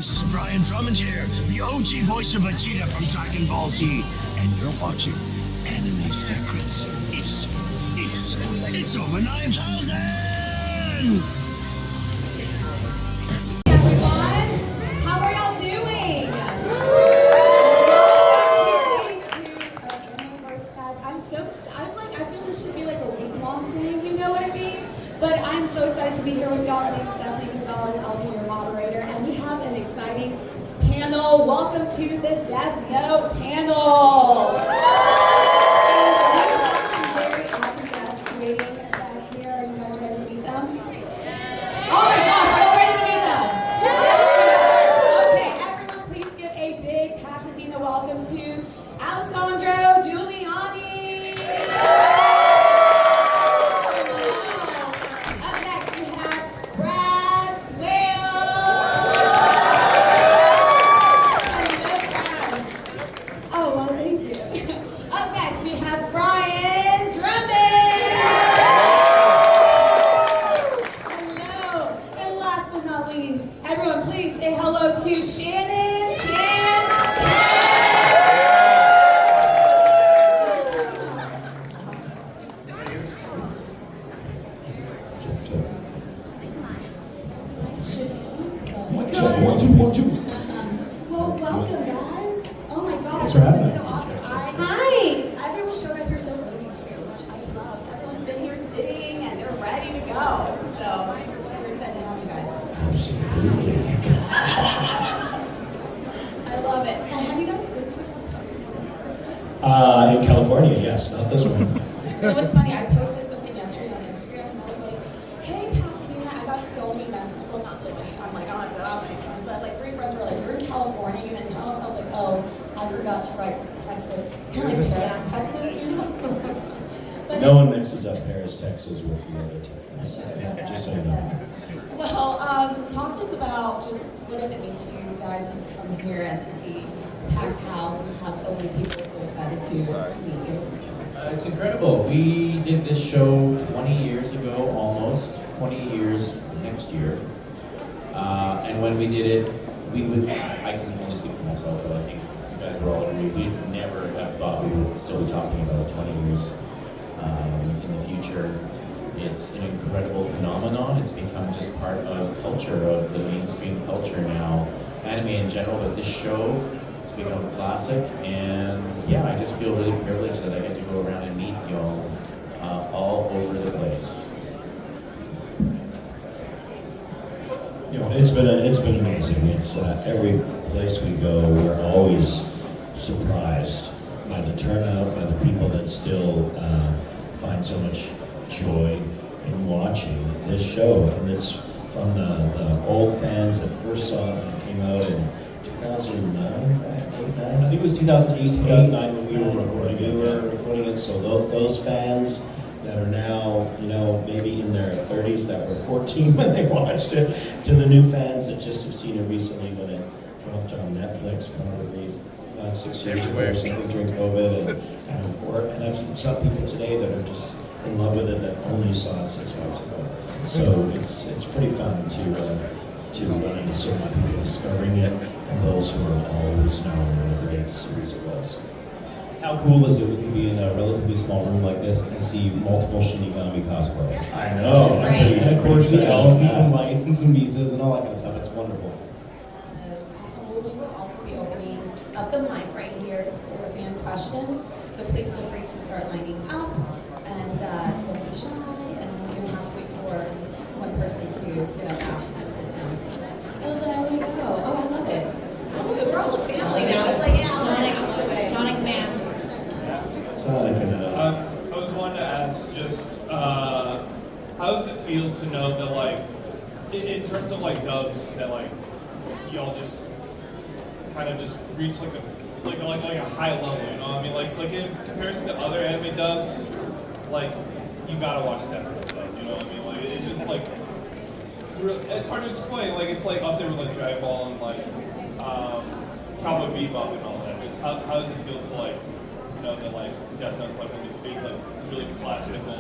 This is Brian Drummond here, the OG voice of Vegeta from Dragon Ball Z, and you're watching Anime Secrets. It's over 9,000! Everyone, how are y'all doing? Welcome to Animeverse Fest. I feel this should be like a week-long thing, you know what I mean? But I'm so excited to be here with y'all. My name's Stephanie Gonzalez. I'll be your moderator, and we have an exciting panel. Welcome to the Death Note panel. And we have some very awesome guests waiting back here. Are you guys ready to meet them? Oh my gosh, are you ready to meet them? Okay, everyone please give a big Pasadena welcome to Alessandro Juliani. Up next we have Brad Swaile. Oh, well, thank you. Up next we have Brian Drummond. Hello. And last but not least, everyone please say hello to Shannon Chan-Kent. Nice, Shannon. One, two. Well, welcome, guys. Oh my gosh, Thanks for having it's been us. so awesome. Hi! Everyone showed up here so early too, which I love. Everyone's been here sitting and they're ready to go. So we're excited to have you guys. Absolutely. I love it. And have you guys been to Pasadena? In California, yes, not this one. You know what's funny? I posted something yesterday on Instagram and I was like, hey Pasadena, I got so many messages. Well, not so many. I'm like, oh my god, my friends. But like 3 friends were like, you're in California, you're gonna tell us. I was like, oh, I forgot to write Texas. Kind of like Paris, Texas, you know? But No one mixes up Paris, Texas with the other Texas. Yeah, just so you know. well, talk to us about just what does it mean to you guys to come here and to see packed house and have so many people so excited to meet you. It's incredible. We did this show 20 years ago, almost 20 years next year. And when we did it, I can only speak for myself, but I think you guys were all agree, we'd never have thought we would still be talking about 20 years in the future. It's an incredible phenomenon. It's become just part of culture, of the mainstream culture now. Anime in general, but this show, it's become a classic, and yeah, I just feel really privileged that I get to go around and meet y'all all over the place. You know, it's been amazing. It's every place we go, we're always surprised by the turnout, by the people that still find so much joy in watching this show. And it's from the old fans that first saw it when it came out in 2009, I think it was 2008, 2009 when we were recording it. We were recording it, so those fans that are now, you know, maybe in their 30s that were 14 when they watched it, to the new fans that just have seen it recently when it dropped on Netflix probably 5-6 years ago or something during COVID, and I've some people today that are just in love with it that only saw it 6 months ago. So it's pretty fun to run into so many people discovering it, and those who are always known what a great series it was. How cool is it we can be in a relatively small room like this and see multiple Shinigami cosplay? I know. That's great. And of course, see Alice and Yeah. some lights and some Misas and all that kind of stuff. It's wonderful. That's awesome. Well, we will also be opening up the mic right here for fan questions. So please feel free to start lining up and don't be shy. And you don't have to wait for one person to ask and sit down. So there we go. Oh, I love it. I love it. We're all a family now. It's like, yeah, Sonic Man. Sonic and I was wanting to ask just how does it feel to know that like in terms of like dubs that like y'all just kind of just reach like a high level, you know what I mean? Like in comparison to other anime dubs, like you gotta watch that, like, you know what I mean? Like it's just like it's hard to explain. Like it's like up there with like Dragon Ball and like Cowboy Bebop and all that. Just how does it feel to like know that like Death Note's like one of the big like really classical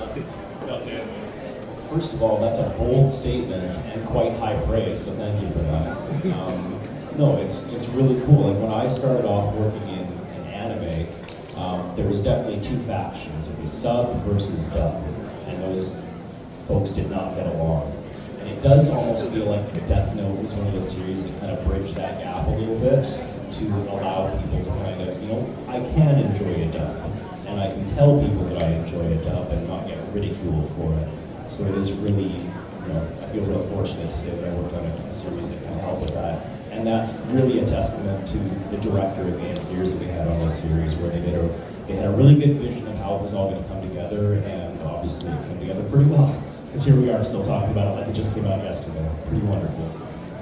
dubbed animes? First of all, that's a bold statement and quite high praise, so thank you for that. No, it's really cool. Like when I started off working in anime, there was definitely two factions. It was sub versus dub, and those folks did not get along. And it does almost feel like Death Note was one of those series that kind of bridged that gap a little bit to allow people to kind of, I can enjoy a dub, and I can tell people that I enjoy a dub and not get ridiculed for it. So it is really, I feel real fortunate to say that I worked on a series that can help with that. And that's really a testament to the director and the engineers that we had on this series, where they had a really good vision of how it was all going to come together, and obviously it came together pretty well. Because here we are still talking about it like it just came out yesterday. Pretty wonderful.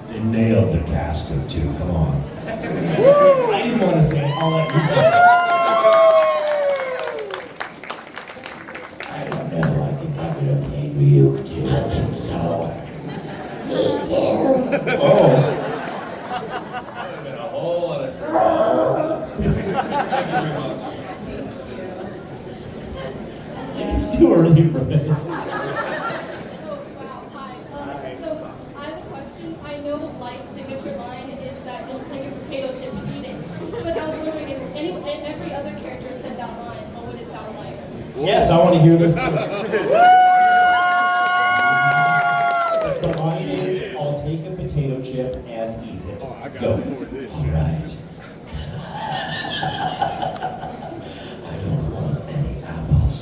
They nailed the casting too, come on. I didn't want to say it, I'll let you say it. I don't know, I think I could have played Ryuk too. I think so. Me too. Oh. Been a whole lot of. Thank you very much. It's too early for this. Oh, wow, hi. So, I have a question. I know Light's signature line is that it looks like a potato chip you eat it. But I was wondering if every other character said that line, what would it sound like? Yes, I want to hear this too. The line is, I'll take a potato chip and eat it. Go. All right. I don't want any apples.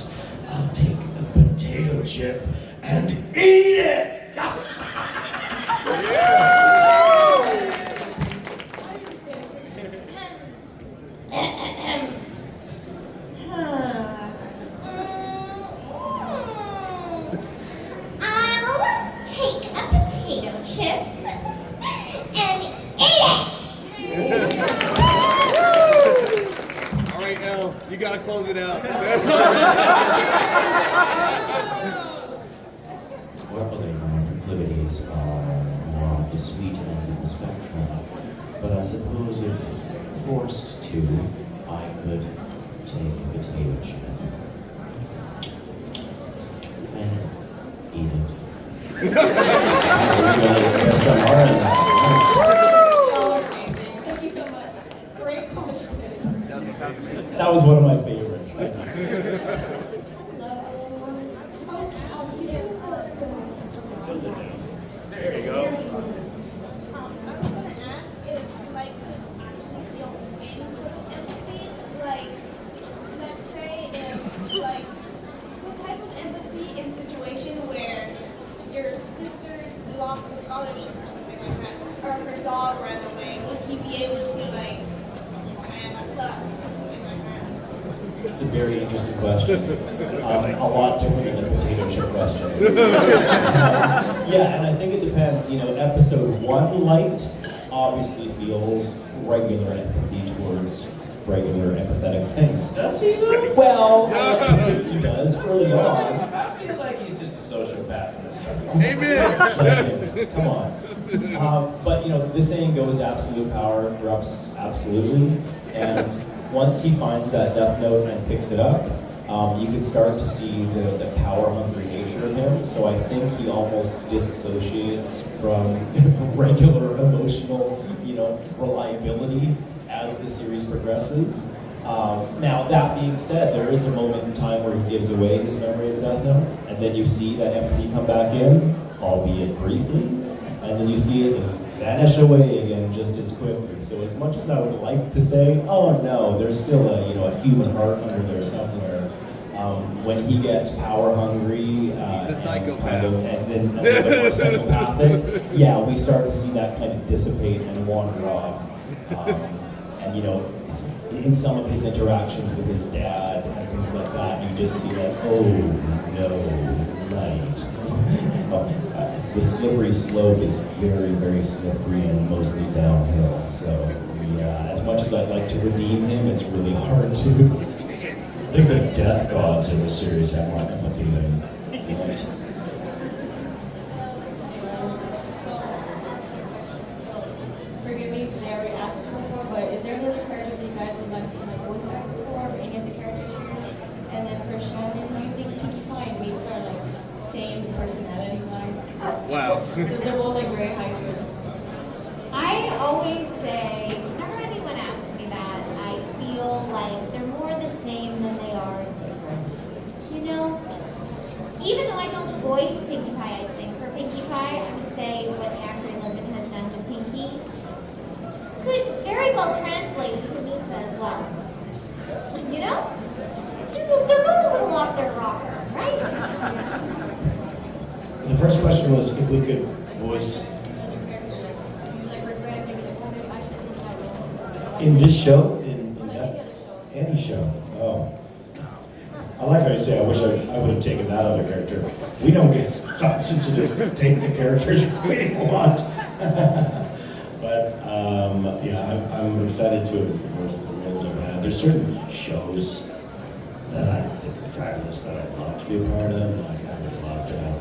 I'll take a potato chip and eat it! I'll take a potato chip and eat it! All right, Elle, you gotta close it out. Normally, my proclivities are more on the sweet end of the spectrum, but I suppose if forced to, I could take a potato chip and eat it. Oh, amazing. Thank you so much. Great question. That was one of my favorites. Hello. Oh, you can put the microphone down. There you go. I was gonna ask if like could actually feel things with empathy. Like, let's say if like what type of empathy in situation where your sister lost a scholarship or something like that, or her dog ran away, would he be able to feel like, oh man, that sucks, or something like that? It's a very interesting question. A lot different than the potato chip question. Yeah, and I think it depends. Episode 1 Light obviously feels regular empathy towards regular empathetic things. Does he though? Well, I think he does early on. I feel like he's just a sociopath from the start. Amen. Come on. But the saying goes, absolute power corrupts absolutely. And once he finds that Death Note and picks it up, you can start to see the power-hungry nature of him. So I think he almost disassociates from regular emotional, reliability as the series progresses. Now, that being said, there is a moment in time where he gives away his memory of Death Note, and then you see that empathy come back in, albeit briefly, and then you see it vanish away again just as quickly. So as much as I would like to say, oh no, there's still a human heart under there somewhere. When he gets power hungry, He's a psychopath. and then a little bit more psychopathic, yeah, we start to see that kind of dissipate and wander off. And in some of his interactions with his dad and things like that, you just see that, oh no, Light. The slippery slope is very, very slippery and mostly downhill. So, as much as I'd like to redeem him, it's really hard to. I think the death gods in the series have more empathy than Light. So, forgive me if they already asked it before, but is there any other characters that you guys would like to voice back before, or any of the characters here? And then for Shannon, do you think Pinkie Pie and Misa are like same personality wise? Wow. So they're both like very high good. I always say, whenever anyone asks me that, I feel like they're more the same than they are different. You know? Even though I don't voice Pinkie Pie, I sing for Pinkie Pie, I would say what Actor Logan has done to Pinkie could very well translate to Misa as well. You know? They're both a little off their rocker, right? The first question was if we could voice in this show, in any show. Oh, I like how you say. I wish I would have taken that other character. We don't get this option to just take the characters we want. But yeah, I'm excited to voice the roles I've had. There's certain shows that I think are fabulous that I'd love to be a part of. Like I would love to have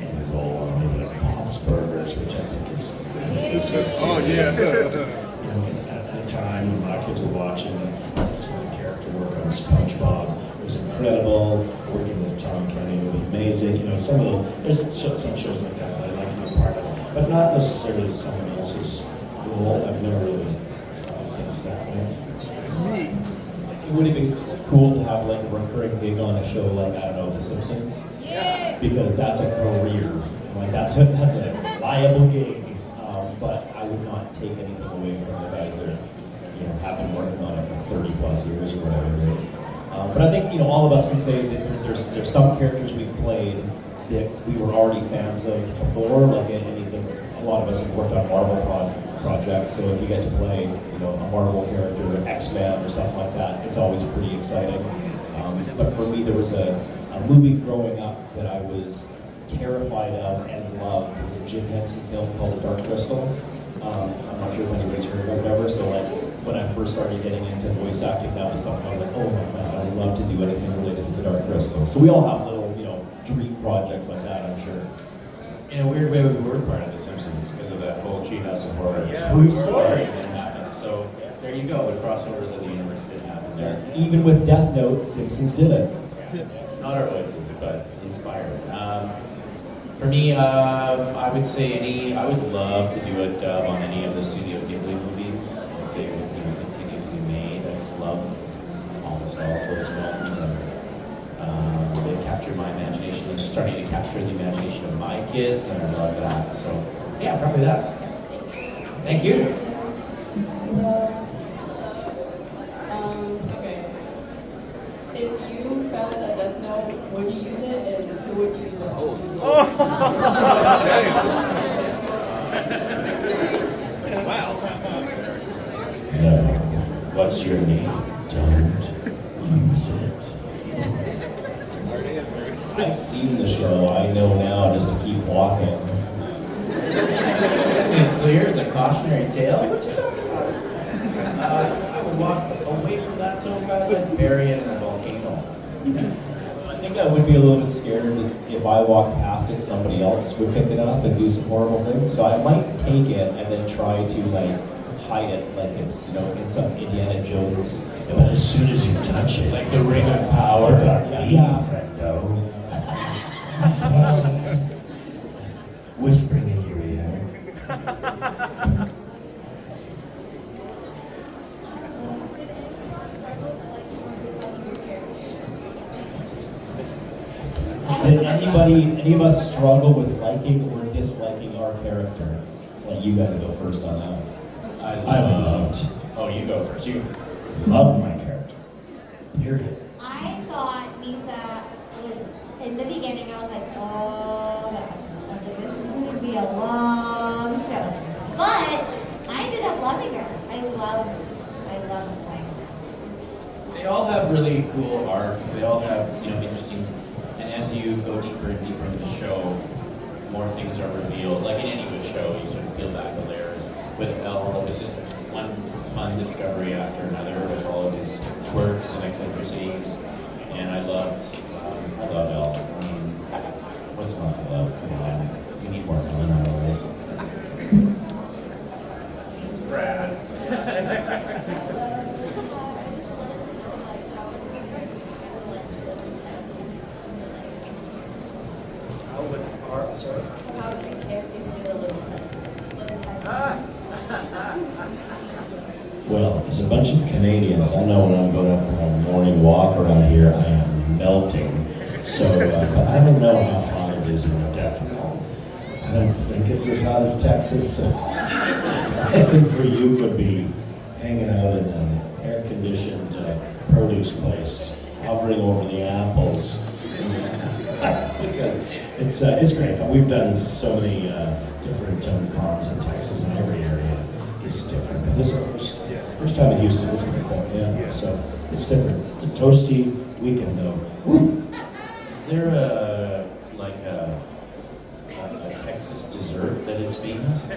any role on maybe like Bob's Burgers, which I think is Oh, yes. You know, at a time when my kids were watching, some of the character work on SpongeBob was incredible. Working with Tom Kenny would be amazing. You know, some shows like that I like to be a part of, but not necessarily someone else's role. I've never really thought of things that way. It would have been cool to have like a recurring gig on a show like, I don't know, The Simpsons. Yeah. Because that's a career. Like that's a viable gig. But I would not take anything away from the guys that have been working on it for 30 plus years or whatever it is. But I think all of us can say that there's some characters we've played that we were already fans of before. Like anything, a lot of us have worked on Marvel projects. So if you get to play a Marvel character, an X-Men or something like that, it's always pretty exciting. But for me, there was a movie growing up that I was terrified of and loved. It was a Jim Henson film called The Dark Crystal. I'm not sure if anybody's heard of it ever. So like when I first started getting into voice acting, that was something I was like, oh my god, I would love to do anything related to The Dark Crystal. So we all have little dream projects like that, I'm sure. In a weird way, we were part of The Simpsons because of that whole Treehouse of Horror. Yeah, True story that happened. So there you go. The crossovers of the universe did happen there. Even with Death Note, Simpsons did it. Not our voices, but inspired. For me, I would say I would love to do a dub on any of the Studio Ghibli movies if they would continue to be made. I just love almost all of those films, and they capture my imagination, and they're starting to capture the imagination of my kids, and I love that. So yeah, probably that. Thank you. Okay. If you found a death note, would you use it, and who would you use it on? Wow. No. What's your name? Don't use it. I've seen the show. I know now just to keep walking. Isn't it clear? It's a cautionary tale. What you talking about? I would walk away from that so fast I'd bury it in a volcano. I think I would be a little bit scared that if I walked past it, somebody else would pick it up and do some horrible things. So I might take it and then try to hide it like it's in some Indiana Jones film. But as soon as you touch it, Like the Ring of Power. you got me, Yeah. friendo. Whispering in your ear. Did any of us struggle with liking or disliking our character? Well, you guys go first on that one. I loved. Oh, you go first. You. Loved my character. Period. I thought Misa was, in the beginning, I was like, oh, God, okay, this is going to be a long show. But I ended up loving her. I loved playing her. They all have really cool arcs. They all have, interesting. And as you go deeper and deeper into the show, more things are revealed. Like in any good show, you sort of peel back the layers. With Elle, it was just one fun discovery after another with all of his quirks and eccentricities. And I loved Elle. I mean, what's not to love? Come on, we need more fun out of this. Brad. How would the characters feel live in Texas? Live in Texas. There's a bunch of Canadians. I know when I'm going out for my morning walk around here, I am melting. So, but I don't know how hot it is in the death realm. I don't think it's as hot as Texas. So I think Ryuk would be hanging out in an air-conditioned produce place, hovering over the apples. It's great. We've done so many different cons in Texas, and every area is different. And this is our first time in Houston, isn't it? Yeah. So it's different. It's a toasty weekend, though. Woo! Is there a Texas dessert that is famous?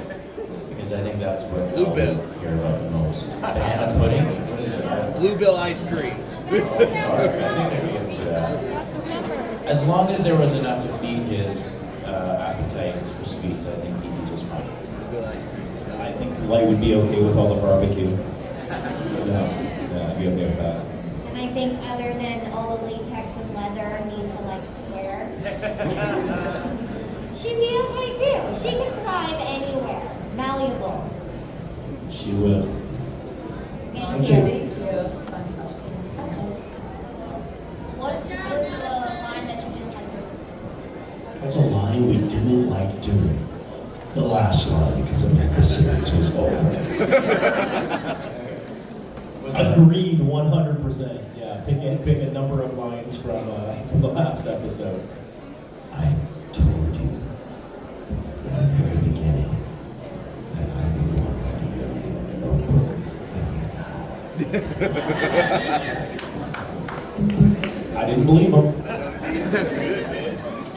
Because I think that's what I'll hear about the most. Banana pudding? What is it? Bluebell ice cream. I think I'd be into that. As long as there was enough to feed his appetites for sweets, I think he'd be just fine. I think Light would be okay with all the barbecue. Yeah, I'd be okay with that. And I think other than all the latex and leather Misa likes to wear, she'd be okay too. She can thrive anywhere. Malleable. She would. Thank you. That's a fun question. What is the line that you didn't like doing? That's a line we didn't like doing. The last line, because it meant the series was over. Agreed, 100%. Yeah, pick a number of lines from the last episode. I told you in the very beginning that I'd be the one writing your name in the notebook when you die. I didn't believe him.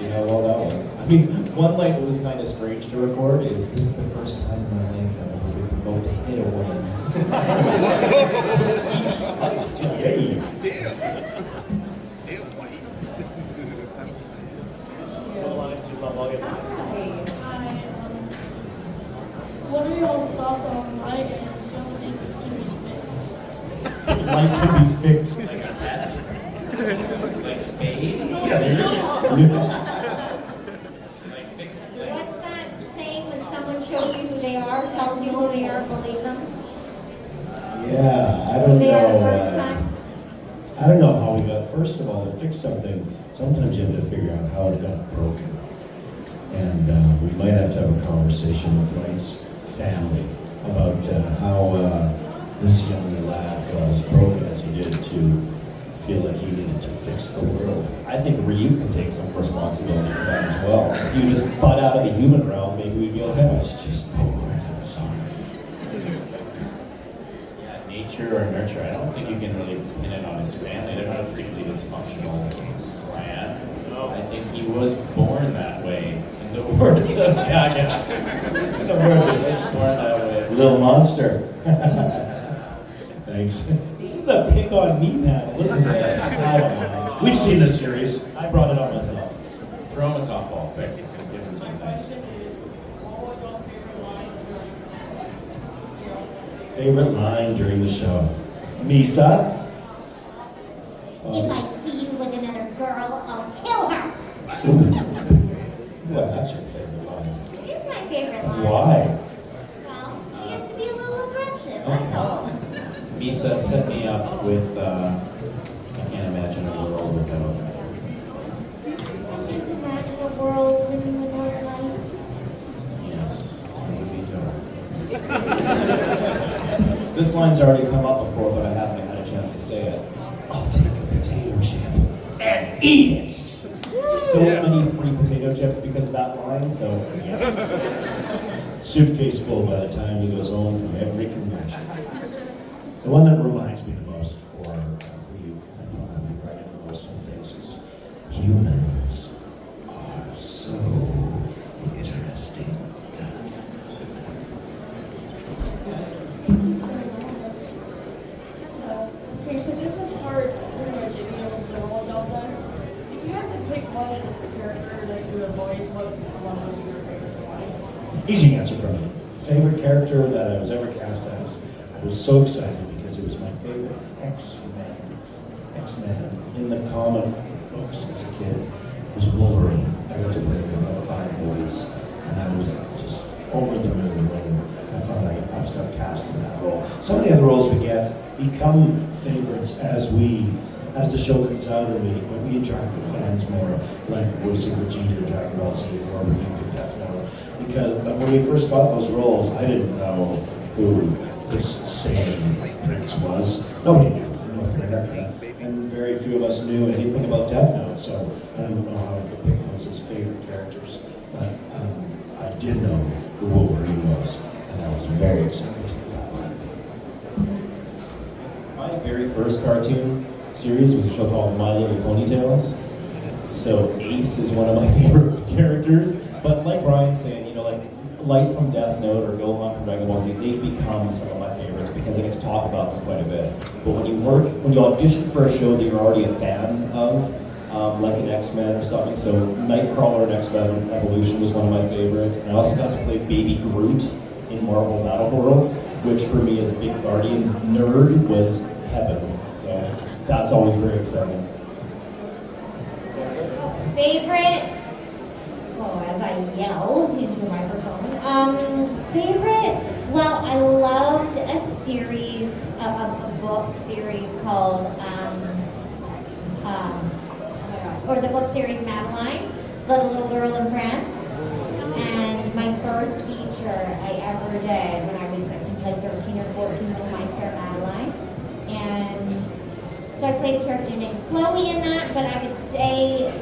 You know, well, that one. I mean, one line that was kind of strange to record is, "This is the first time in my life I've ever been provoked to hit a woman." Yay. Damn white. What are y'all's thoughts on Light and y'all think it can be fixed? Light can be fixed. Like a pet? Like Spade? Like fix it. What's that saying when someone shows you who they are, tells you who they are, believe them? Yeah, I Who don't they are the know. first time? I don't know how we got. First of all, to fix something, sometimes you have to figure out how it got broken, and we might have to have a conversation with Light's family about how this young lad got as broken as he did to feel like he needed to fix the world. I think Ryuk can take some responsibility for that as well. If you just butt out of the human realm, maybe we'd be I okay. was just bored. I'm sorry. Yeah, nature or nurture. I don't think you can really pin it on his family. They're not a particularly dysfunctional clan. I think he was born that way. In the words of Gaga. In the words of he was born that way. Little monster. Thanks. This is a pick on me panel, isn't it? I don't mind. We've seen the series. I brought it on myself. Throw him a softball quick. Just give him something nice. Favorite line during the show? Misa? If I see you with another girl, I'll kill her. Well, that's your favorite line. It is my favorite line. Why? Well, she has to be a little aggressive, that's all. Misa set me up with, I can't imagine a world without. I can't imagine a world living without light. Yes, it would be dark. This line's already come up before, but I haven't had a chance to say it. I'll take a potato chip and eat it. So many free potato chips because of that line, so yes. Suitcase full by the time he goes home from every convention. The one that reminds me the most for you, and I probably write it the most on things, is humans are so interesting. Thank you so much. Okay, so this is hard pretty much any of the roles y'all done. If you had to pick one character that you have voiced, what one would be your favorite line? Easy answer for me. Favorite character that I was ever cast as. I was so excited because it was my favorite X-Men. X-Men in the comic books as a kid was Wolverine. I got to play him in about 5 movies, and I was just over the moon when I found I got cast in that role. Some of the other roles we get, become favorites as the show comes out and when we interact with fans more, like voicing Vegeta in Dragon Ball Z or Ryuk in Death Note. But when we first got those roles, I didn't know who this Saiyan prince was. Nobody knew in North America, and very few of us knew anything about Death Note, so I don't know how I could pick those as favorite characters. But I did know who Wolverine was, and I was very excited to get that one. My very first cartoon series was a show called My Little Ponytails. So Ace is one of my favorite characters, but like Brian's saying, you know, like Light from Death Note or Gohan from Dragon Ball Z, they've become some of my favorites because I get to talk about them quite a bit. But when you audition for a show that you're already a fan of, like an X-Men or something, so Nightcrawler and X-Men Evolution was one of my favorites, and I also got to play Baby Groot in Marvel Battle Worlds, which for me as a big Guardians nerd was heaven. So that's always very exciting. Favorite, as I yell into a microphone, favorite, well, I loved a series, a book series called, or the book series Madeline, about a little girl in France. And my first feature I ever did when I was like 13 or 14 was My Fair Madeline. And so I played a character named Chloe in that, but I would say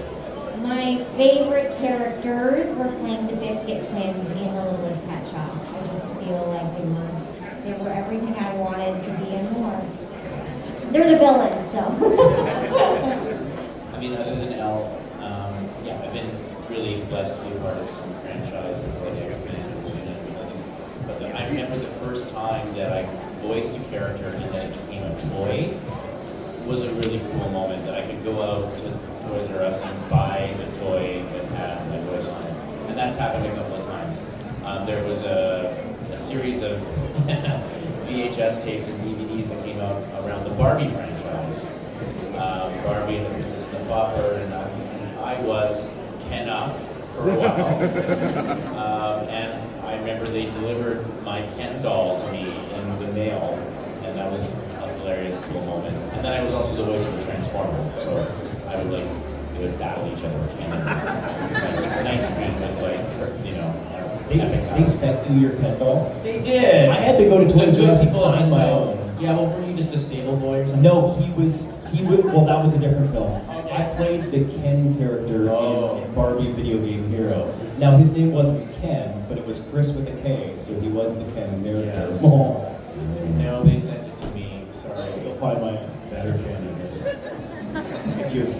my favorite characters were playing the Biscuit Twins in The Littlest Pet Shop. I just feel like they were everything I wanted to be and more. They're the villains, so. I mean, other than Elle, yeah, I've been really blessed to be a part of some franchises like X-Men, Evolution, and all these. But I remember the first time that I voiced a character and then it became a toy was a really cool moment that I could go out to Toys R Us and buy the toy that had my voice on it. And that's happened a couple of times. There was a series of VHS tapes and DVDs that came out around the Barbie franchise. Barbie and the Princess and the Pauper, and I was Ken-uff for a while. And I remember they delivered my Ken doll to me in the mail, and that was a hilarious, cool moment. And then I was also the voice of a Transformer, so I would they would battle each other with Ken. Night Screen would you know. They sent you your Ken doll? They did. I had to go to Toys R Us and people find my own. Yeah, well, were you just a stable boy or something? No, he was, well, that was a different film. Okay. I played the Ken character in Barbie Video Game Hero. Now, his name wasn't Ken, but it was Chris with a K, so he was the Ken character. Yes. Oh. No, they sent it to me. Sorry. You'll find my Better Ken, I guess. Thank you.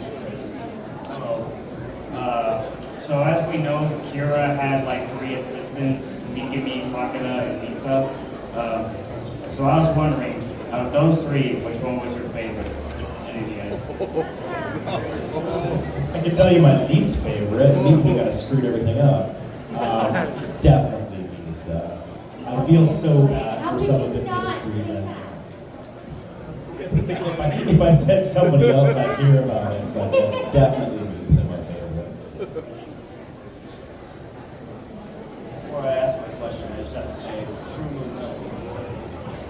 So as we know, Kira had like 3 assistants, Mikami, Takada, and Misa. So I was wondering, out of those 3, which one was your favorite? Any of you guys? I can tell you my least favorite. Mikami kind of screwed everything up. Definitely Misa. I feel so bad for some of the mistreatment. If I said somebody else, I'd hear about it, but definitely Misa, my favorite. Before I ask my question, I just have to say, True Moon milk.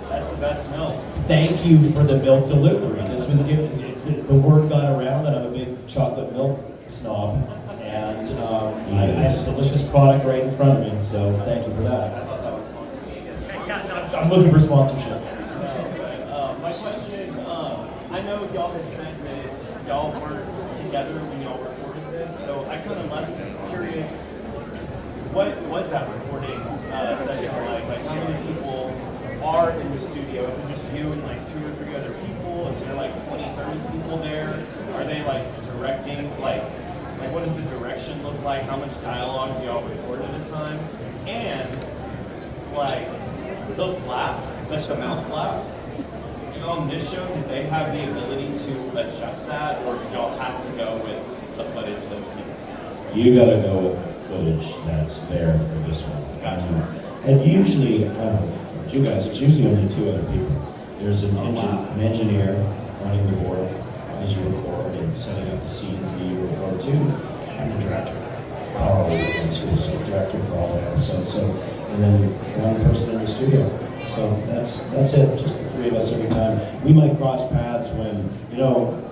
That's the best milk. Thank you for the milk delivery. This was the word got around that I'm a big chocolate milk snob, and I have a delicious product right in front of me, so thank you for that. I thought that was sponsored me again. I'm looking for sponsorship. My question is, I know y'all had said that y'all weren't together when y'all recorded this, so I kind of left curious, what was that recording session like? Like, how many people are in the studio? Is it just you and like 2 or 3 other people? Is there like 20, 30 people there? Are they like directing? Like what does the direction look like? How much dialogue do y'all record at a time? And like the flaps, like the mouth flaps, on this show, did they have the ability to adjust that, or did y'all have to go with the footage that was there? You gotta go with the footage that's there for this one. And usually, you guys, it's usually only 2 other people. There's an engineer running the board as you record and setting up the scene for you to record to, and the director. Carl, who's the director for all the episodes. So, and then 1 person in the studio. So that's it, just the three of us every time. We might cross paths when,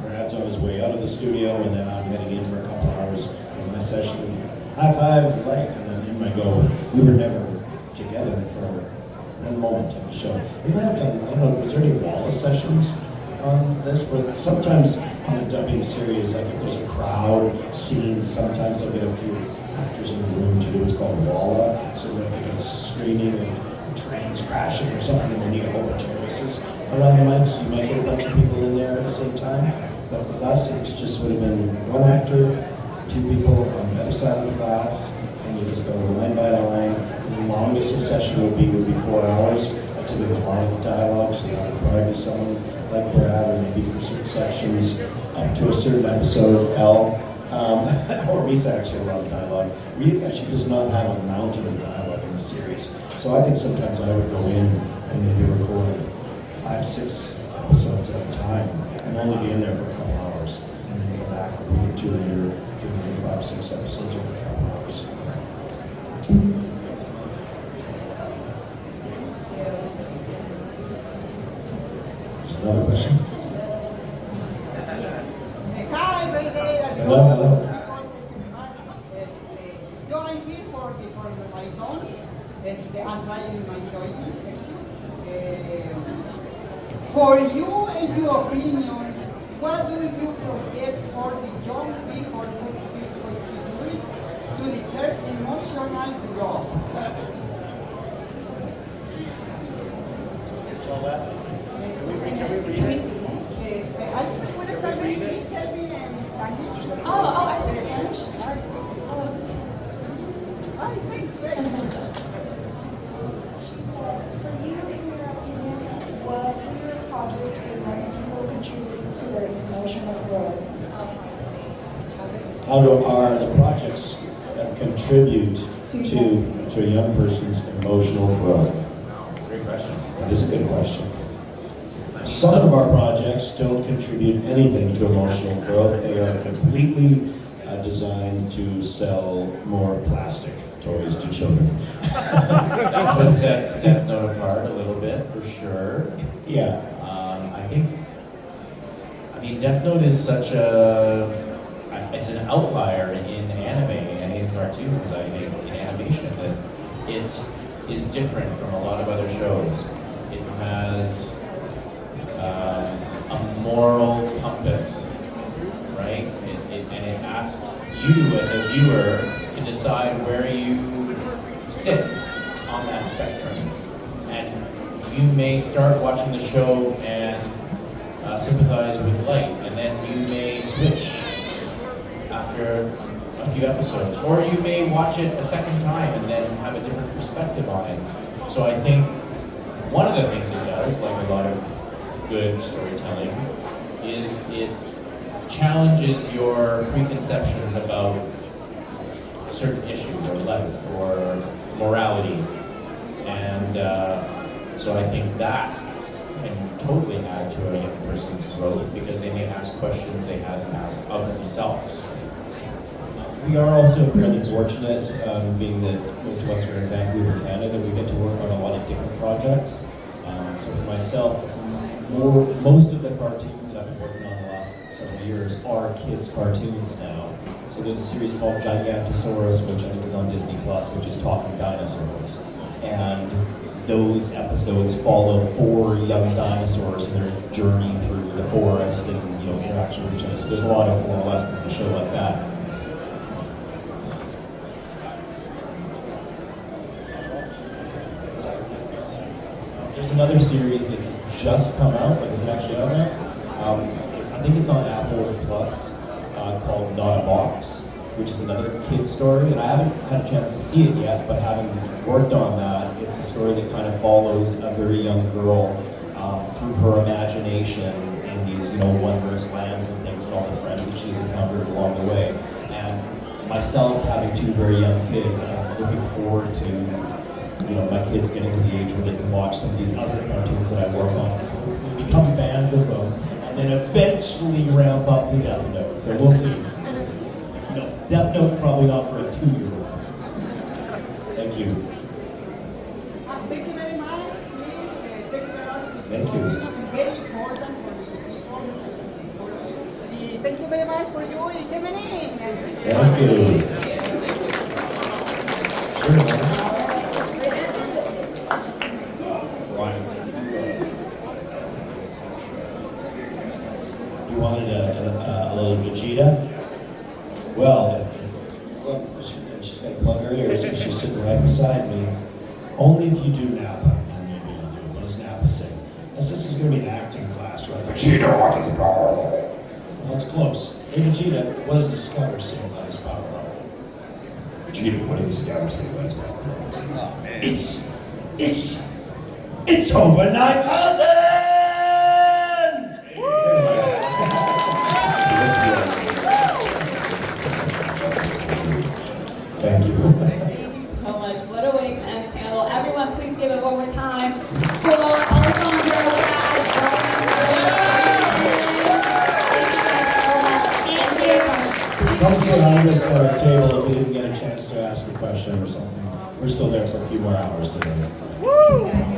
Brad's on his way out of the studio and then I'm heading in for a couple hours in my session. High five, like, and then in I go. We were never together for one moment of the show. We might have done, I don't know, was there any Wallace sessions on this? But sometimes on a dubbing series, like if there's a crowd scene, sometimes they'll get a few actors in the room to do what's called Walla. So like if it's screaming and trains crashing or something, and they need a whole bunch of voices around the mic, so you might get a bunch of people in there at the same time. But with us, it just would have been one actor, two people on the other side of the glass, and you just go line by line. The longest a session would be 4 hours. That's a big lot of dialogue, so that would probably be someone like Brad, or maybe for certain sections up to a certain episode, L. Or Misa actually a lot of dialogue. Ryuk actually does not have a mountain of dialogue in the series. So I think sometimes I would go in and maybe record 5-6 episodes at a time and only be in there for a couple hours. And then go back a week or two later, do another 5-6 episodes over a couple hours. There's another question. Hi, very good. Hello. Yo, I'm here for my son. I'm trying my English. For you and your opinion, what do you project for the young people who contribute to their emotional growth? All that? Oh, I speak Spanish. She said, for you, in your opinion, what do your projects for young people contribute to their emotional growth? How are the projects that contribute to a young person's emotional growth? Great question. That is a good question. Some of our projects don't contribute anything to emotional growth. They are completely designed to sell more plastic toys to children. That's what sets Death Note apart a little bit, for sure. Yeah. I mean, Death Note is such it's an outlier in anime and in cartoons, I think, in animation, that it is different from a lot of other shows. It has a moral compass, right? And it asks you as a viewer to decide where you sit on that spectrum. And you may start watching the show and sympathize with light, and then you may switch after a few episodes. Or you may watch it a second time and then have a different perspective on it. So I think one of the things it does, like a lot of good storytelling, is it challenges your preconceptions about certain issues or life or morality. And so I think that can totally add to a young person's growth, because they may ask questions they hadn't asked of themselves. We are also fairly fortunate, being that most of us are in Vancouver, Canada, we get to work on a lot of different projects. So for myself, most of the cartoons that I've been working on the last several years are kids' cartoons now. So there's a series called Gigantosaurus, which I think is on Disney+, which is talking dinosaurs. And those episodes follow 4 young dinosaurs and their journey through the forest and interaction with each other. So there's a lot of moral lessons in the show like that. There's another series that's just come out, like is it actually out now? I think it's on Apple Plus, called Not a Box, which is another kid's story, and I haven't had a chance to see it yet, but having worked on that, it's a story that kind of follows a very young girl through her imagination in these, wondrous lands and things, and all the friends that she's encountered along the way. And myself, having 2 very young kids, I'm looking forward to my kids getting to the age where they can watch some of these other cartoons that I work on, hopefully become fans of them, and then eventually ramp up to Death Note. So we'll see. Death Note's probably not for a 2-year-old. Thank you. Thank you very much. Please Thank you. Very important for the people, for you. Thank you very much for you coming in. Thank you. Sure, man. We're ending with this question. Ryan. You wanted a little Vegeta? Well, she's got to plug her ears because she's sitting right beside me. Only if you do Nappa, then maybe you'll do it. What does Nappa say? This is going to be an acting class, right? Vegeta, what is the power level? Well, it's close. Hey, Vegeta, what does the scouter say about his power level? Vegeta, what does the scouter say about his power level? Oh, man. It's over 9,000! Thank you. Thank you so much. What a way to end the panel. Everyone, please give it one more time for Alessandro, Brad, Thank you guys so much. Come sit on this table if you didn't get a chance to ask a question or something. We're still there for a few more hours today. Woo!